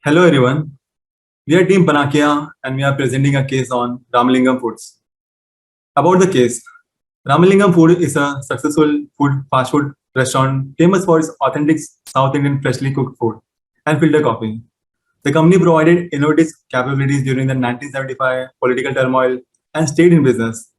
Hello everyone, we are Team PANACEA and we are presenting a case on Ramalingam Foods. About the case, Ramalingam Food is a successful fast food restaurant famous for its authentic South Indian freshly cooked food and filter coffee. The company provided innovative capabilities during the 1975 political turmoil and stayed in business.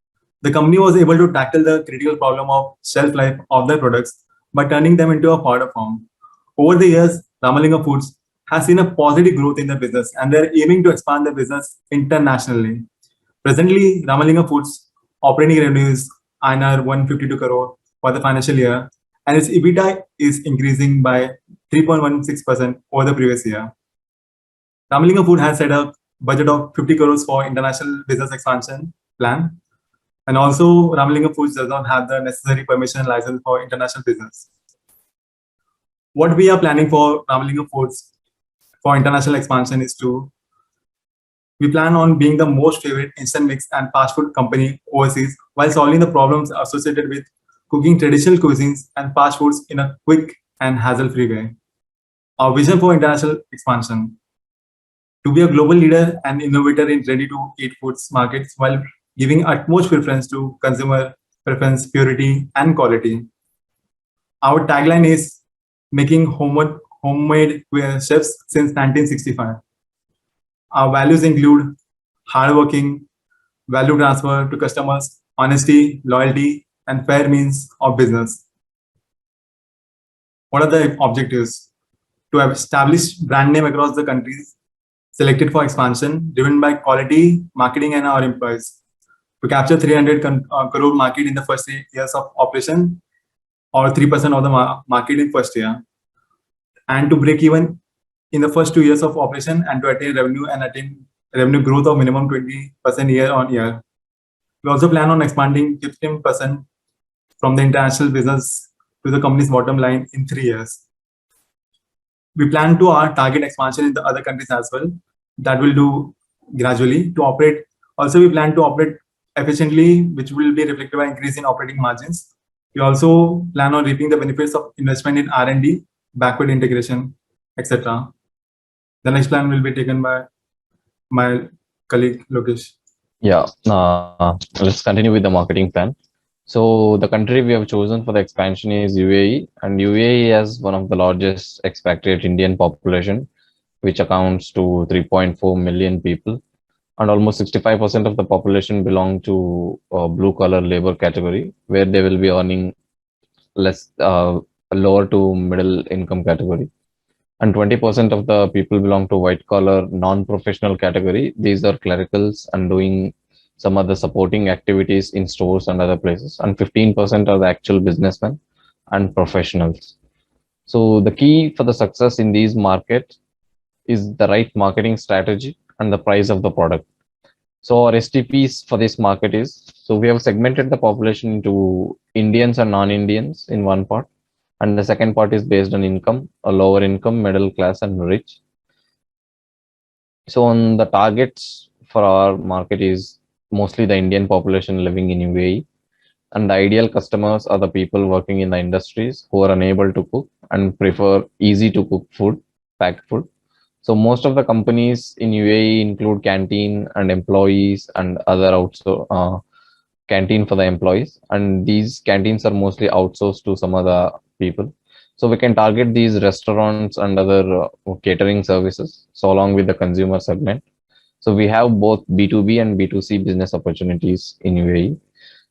The company was able to tackle the critical problem of shelf life of their products by turning them into a powder form. Over the years, Ramalingam Foods has seen a positive growth in the business and they're aiming to expand the business internationally. Presently, Ramalingam Foods operating revenue is INR 152 crore for the financial year and its EBITDA is increasing by 3.16% over the previous year. Ramalingam Food has set a budget of 50 crores for international business expansion plan. And also, Ramalingam Foods does not have the necessary permission and license for international business. What we are planning for Ramalingam Foods for international expansion is we plan on being the most favorite instant mix and fast food company overseas while solving the problems associated with cooking traditional cuisines and fast foods in a quick and hassle-free way. Our vision for international expansion: to be a global leader and innovator in ready-to-eat foods markets while giving utmost preference to consumer preference, purity, and quality. Our tagline is making homemade chefs since 1965. Our values include hardworking, value transfer to customers, honesty, loyalty, and fair means of business. What are the objectives? To establish brand name across the countries selected for expansion, driven by quality, marketing, and our employees. To capture 300 crore market in the first 8 years of operation, or 3% of the market in first year, and to break even in the first 2 years of operation and to attain revenue growth of minimum 20% year on year. We also plan on expanding 15% from the international business to the company's bottom line in 3 years. We plan to our target expansion in the other countries as well. That will do gradually to operate. Also, we plan to operate efficiently, which will be reflected by increase in operating margins. We also plan on reaping the benefits of investment in R&D, backward integration, etc. The next plan will be taken by my colleague Lokesh. Yeah, let's continue with the marketing plan. So the country we have chosen for the expansion is UAE, and UAE has one of the largest expatriate Indian population, which accounts to 3.4 million people, and almost 65% of the population belong to blue collar labor category, where they will be earning less, lower to middle income category. And 20% of the people belong to white collar non-professional category. These are clericals and doing some other supporting activities in stores and other places. And 15% are the actual businessmen and professionals. So the key for the success in these markets is the right marketing strategy and the price of the product. So our STPs for this market is, so we have segmented the population into Indians and non-Indians in one part. And the second part is based on income, a lower income, middle class, and rich. So on the targets for our market is mostly the Indian population living in UAE. And the ideal customers are the people working in the industries who are unable to cook and prefer easy to cook food, packed food. So most of the companies in UAE include canteen and employees and other canteen for the employees. And these canteens are mostly outsourced to some other people. So we can target these restaurants and other catering services, so along with the consumer segment. So we have both B2B and B2C business opportunities in UAE.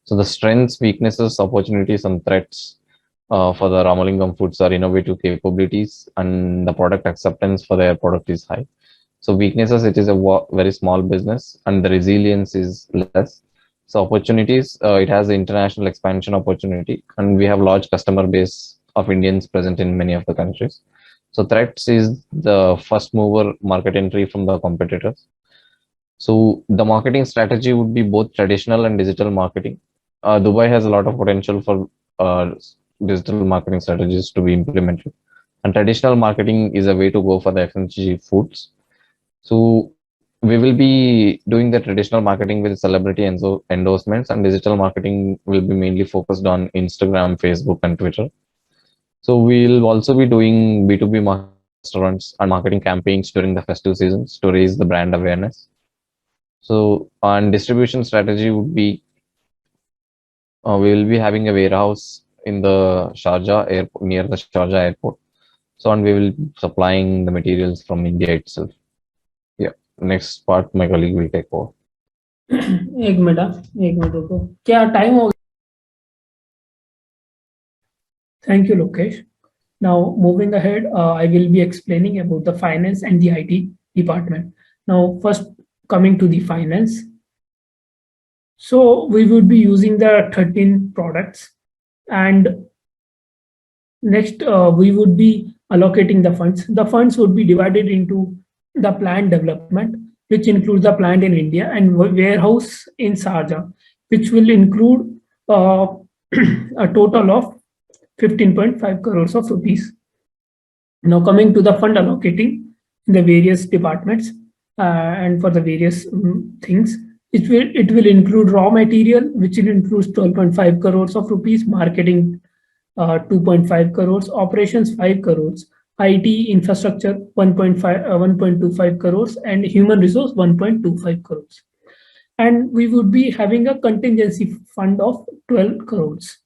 So the strengths, weaknesses, opportunities, and threats for the Ramalingam Foods are innovative capabilities, and the product acceptance for their product is high. So weaknesses, it is a very small business and the resilience is less. So opportunities, it has the international expansion opportunity, and we have large customer base of Indians present in many of the countries. So threats is the first mover market entry from the competitors. So the marketing strategy would be both traditional and digital marketing. Dubai has a lot of potential for digital marketing strategies to be implemented. And traditional marketing is a way to go for the FMCG foods. So we will be doing the traditional marketing with celebrity endorsements, and digital marketing will be mainly focused on Instagram, Facebook, and Twitter. So we'll also be doing B2B marketing restaurants and marketing campaigns during the festive seasons to raise the brand awareness. So, on distribution strategy would be we will be having a warehouse in the Sharjah airport, near the Sharjah airport. So, and we will be supplying the materials from India itself. Yeah, next part my colleague will take over. एक minute रुको, क्या time हो? Thank you, Lokesh. Now, moving ahead, I will be explaining about the finance and the IT department. Now, first coming to the finance. So we would be using the 13 products, and next we would be allocating the funds. The funds would be divided into the plant development, which includes the plant in India, and warehouse in Sharjah, which will include a total of 15.5 crores of rupees. Now coming to the fund allocating in the various departments and for the various things, it will include raw material, which includes 12.5 crores of rupees, marketing 2.5 crores, operations 5 crores, IT infrastructure 1.25 crores, and human resource 1.25 crores. And we would be having a contingency fund of 12 crores.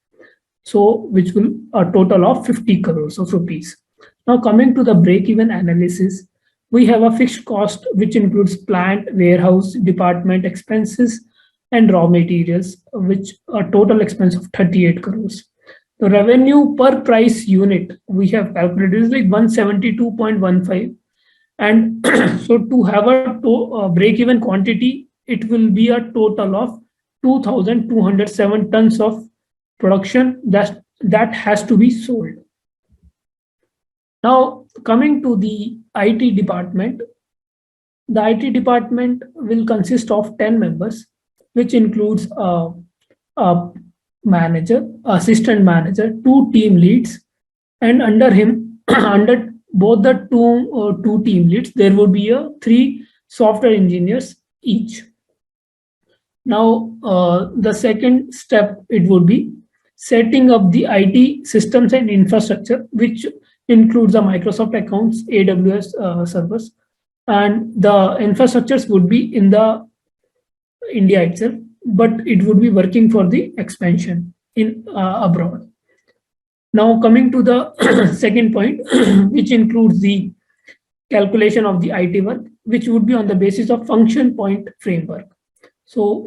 So which will a total of 50 crores of rupees. Now coming to the break-even analysis, we have a fixed cost which includes plant, warehouse, department expenses, and raw materials, which a total expense of 38 crores. The revenue per price unit we have calculated is like 172.15, and so to have a break-even quantity, it will be a total of 2,207 tons of production that has to be sold. Now coming to the IT department, the IT department will consist of 10 members, which includes a manager, assistant manager, 2 team leads, and under him, under both the two team leads, there will be 3 software engineers each. Now the second step, it would be setting up the IT systems and infrastructure, which includes the Microsoft accounts, AWS servers, and the infrastructures would be in the India itself, but it would be working for the expansion in abroad. Now coming to the second point, which includes the calculation of the IT work, which would be on the basis of function point framework. So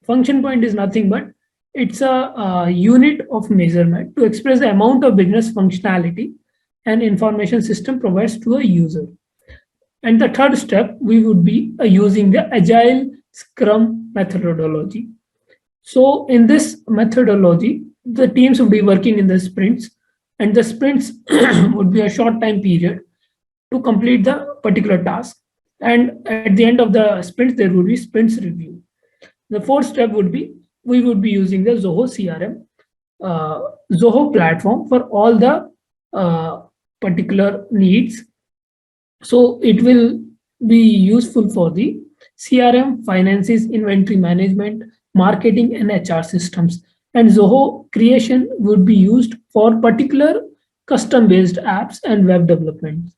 function point is nothing but it's a unit of measurement to express the amount of business functionality an information system provides to a user. And the third step, we would be using the Agile scrum methodology. So in this methodology, the teams would be working in the sprints, and the sprints would be a short time period to complete the particular task. And at the end of the sprints, there would be sprints review. The fourth step would be, we would be using the Zoho CRM, Zoho platform for all the particular needs. So it will be useful for the CRM, finances, inventory management, marketing, and HR systems. And Zoho creation would be used for particular custom-based apps and web development.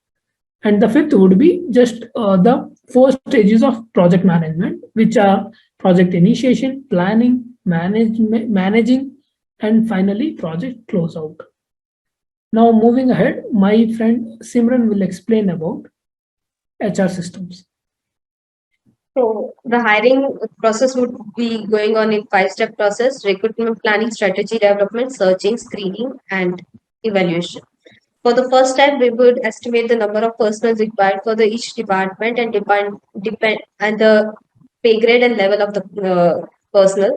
And the fifth would be just the 4 stages of project management, which are project initiation, planning, managing, and finally project closeout. Now moving ahead, my friend Simran will explain about HR systems. So the hiring process would be going on in 5-step process: recruitment, planning, strategy development, searching, screening, and evaluation. For the first step, we would estimate the number of personnel required for each department and depend and the pay grade and level of the personnel.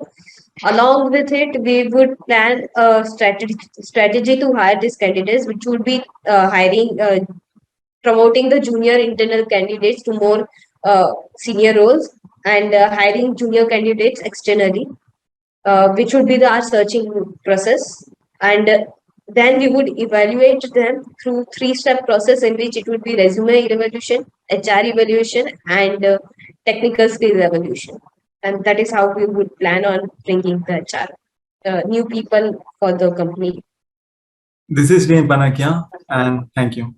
Along with it, we would plan a strategy to hire these candidates, which would be promoting the junior internal candidates to more senior roles, and hiring junior candidates externally, which would be our searching process. And then we would evaluate them through 3-step process, in which it would be resume evaluation, HR evaluation, and technical skills evaluation. And that is how we would plan on bringing the HR, new people for the company. This is Team PANACEA, and thank you.